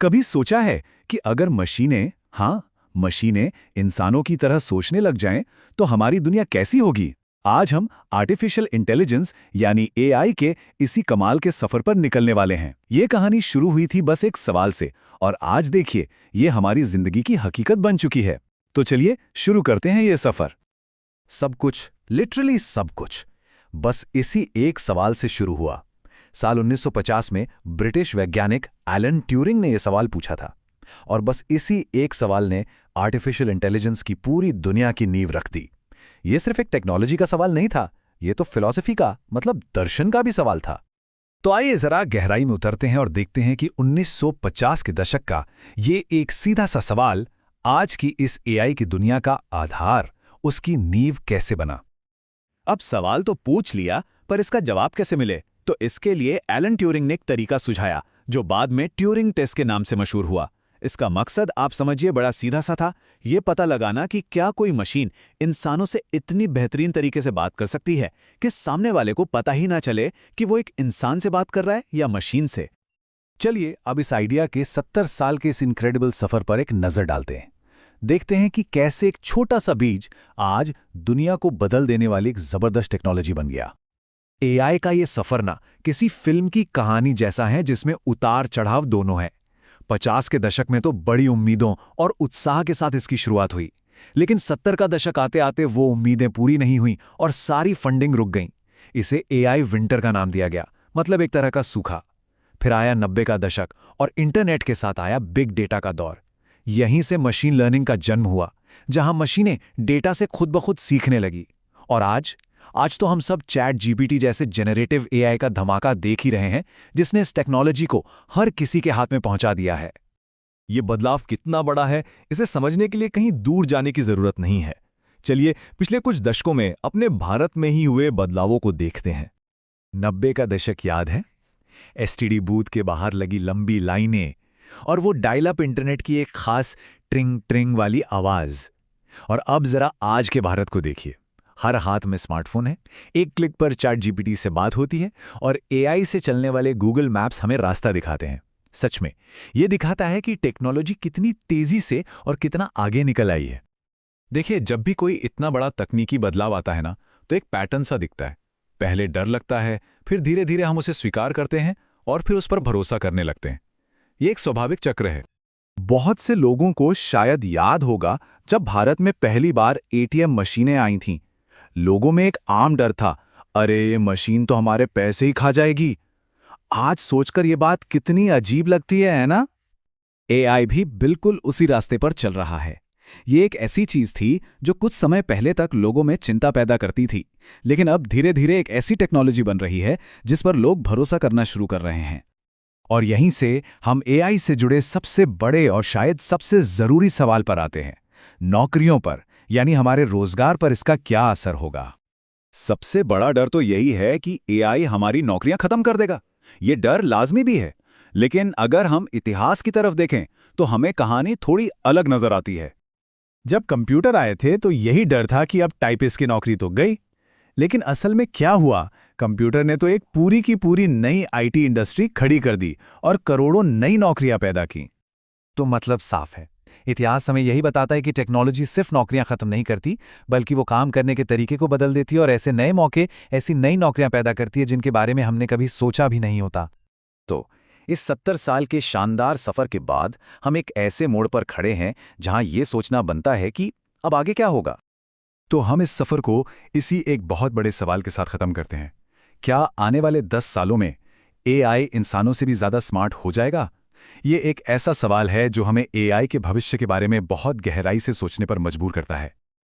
कभी सोचा है कि अगर मशीनें इंसानों की तरह सोचने लग जाएं, तो हमारी दुनिया कैसी होगी? आज हम आर्टिफिशियल इंटेलिजेंस यानी एआई के इसी कमाल के सफर पर निकलने वाले हैं। ये कहानी शुरू हुई थी बस एक सवाल से, और आज देखिए ये हमारी जिंदगी की हकीकत बन चुकी है। तो चलिए शुरू करते हैं ये सफर। सब कुछ, लिटरली सब कुछ, बस इसी एक सवाल से शुरू हुआ। साल 1950 में ब्रिटिश वैज्ञानिक एलन ट्यूरिंग ने यह सवाल पूछा था, और बस इसी एक सवाल ने आर्टिफिशियल इंटेलिजेंस की पूरी दुनिया की नींव रख दी। ये सिर्फ एक टेक्नोलॉजी का सवाल नहीं था, ये तो फिलॉसफी का, मतलब दर्शन का भी सवाल था। तो आइए जरा गहराई में उतरते हैं और देखते हैं कि 1950 के दशक का ये एक सीधा सा सवाल आज की इस एआई की दुनिया का आधार, उसकी नींव कैसे बना। अब सवाल तो पूछ लिया, पर इसका जवाब कैसे मिले? तो इसके लिए एलन ट्यूरिंग ने एक तरीका सुझाया, जो बाद में ट्यूरिंग टेस्ट के नाम से मशहूर हुआ। इसका मकसद आप समझिए बड़ा सीधा सा था, ये पता लगाना कि क्या कोई मशीन इंसानों से इतनी बेहतरीन तरीके से बात कर सकती है कि सामने वाले को पता ही ना चले कि वो एक इंसान से बात कर रहा है या मशीन से। चलिए अब इस आइडिया के 70 साल के इस इनक्रेडिबल सफर पर एक नजर डालते हैं। देखते हैं कि कैसे एक छोटा सा बीज आज दुनिया को बदल देने वाली एक जबरदस्त टेक्नोलॉजी बन गया। एआई का ये सफर ना किसी फिल्म की कहानी जैसा है जिसमें उतार चढ़ाव दोनों हैं। 50 के दशक में तो बड़ी उम्मीदों और उत्साह के साथ इसकी शुरुआत हुई, लेकिन 70 का दशक आते आते वो उम्मीदें पूरी नहीं हुई और सारी फंडिंग रुक गई। इसे एआई विंटर का नाम दिया गया, मतलब एक तरह का सूखा। फिर आया 90 का दशक और इंटरनेट के साथ आया बिग डेटा का दौर। यहीं से मशीन लर्निंग का जन्म हुआ, जहां मशीनें डेटा से खुद ब खुद सीखने लगी। और आज तो हम सब चैट जीपीटी जैसे जेनरेटिव एआई का धमाका देख ही रहे हैं, जिसने इस टेक्नोलॉजी को हर किसी के हाथ में पहुंचा दिया है। ये बदलाव कितना बड़ा है, इसे समझने के लिए कहीं दूर जाने की जरूरत नहीं है। चलिए पिछले कुछ दशकों में अपने भारत में ही हुए बदलावों को देखते हैं। 90 का दशक याद है? एसटीडी बूथ के बाहर लगी लंबी लाइनें और वो डायल अप इंटरनेट की एक खास ट्रिंग ट्रिंग वाली आवाज। और अब जरा आज के भारत को देखिए। हर हाथ में स्मार्टफोन है, एक क्लिक पर चैट जीपीटी से बात होती है और एआई से चलने वाले गूगल मैप्स हमें रास्ता दिखाते हैं। सच में ये दिखाता है कि टेक्नोलॉजी कितनी तेजी से और कितना आगे निकल आई है। देखिए, जब भी कोई इतना बड़ा तकनीकी बदलाव आता है ना, तो एक पैटर्न सा दिखता है। पहले डर लगता है, फिर धीरे धीरे हम उसे स्वीकार करते हैं और फिर उस पर भरोसा करने लगते हैं। ये एक स्वाभाविक चक्र है। बहुत से लोगों को शायद याद होगा जब भारत में पहली बार एटीएम मशीनें आई थीं। लोगों में एक आम डर था, अरे ये मशीन तो हमारे पैसे ही खा जाएगी। आज सोचकर ये बात कितनी अजीब लगती है ना? एआई भी बिल्कुल उसी रास्ते पर चल रहा है। ये एक ऐसी चीज थी जो कुछ समय पहले तक लोगों में चिंता पैदा करती थी, लेकिन अब धीरे धीरे एक ऐसी टेक्नोलॉजी बन रही है जिस पर लोग भरोसा करना शुरू कर रहे हैं। और यहीं से हम एआई से जुड़े सबसे बड़े और शायद सबसे जरूरी सवाल पर आते हैं, नौकरियों पर, यानी हमारे रोजगार पर इसका क्या असर होगा। सबसे बड़ा डर तो यही है कि एआई हमारी नौकरियां खत्म कर देगा। ये डर लाजमी भी है, लेकिन अगर हम इतिहास की तरफ देखें तो हमें कहानी थोड़ी अलग नजर आती है। जब कंप्यूटर आए थे तो यही डर था कि अब टाइपिस्ट की नौकरी तो गई, लेकिन असल में क्या हुआ? कंप्यूटर ने तो एक पूरी की पूरी नई आईटी इंडस्ट्री खड़ी कर दी और करोड़ों नई नौकरियां पैदा की। तो मतलब साफ है, इतिहास हमें यही बताता है कि टेक्नोलॉजी सिर्फ नौकरियां खत्म नहीं करती, बल्कि वो काम करने के तरीके को बदल देती है और ऐसे नए मौके, ऐसी नई नौकरियां पैदा करती है जिनके बारे में हमने कभी सोचा भी नहीं होता। तो इस 70 साल के शानदार सफर के बाद हम एक ऐसे मोड़ पर खड़े हैं जहां ये सोचना बनता है कि अब आगे क्या होगा। तो हम इस सफर को इसी एक बहुत बड़े सवाल के साथ खत्म करते हैं। क्या आने वाले 10 सालों में एआई इंसानों से भी ज्यादा स्मार्ट हो जाएगा? ये एक ऐसा सवाल है जो हमें एआई के भविष्य के बारे में बहुत गहराई से सोचने पर मजबूर करता है।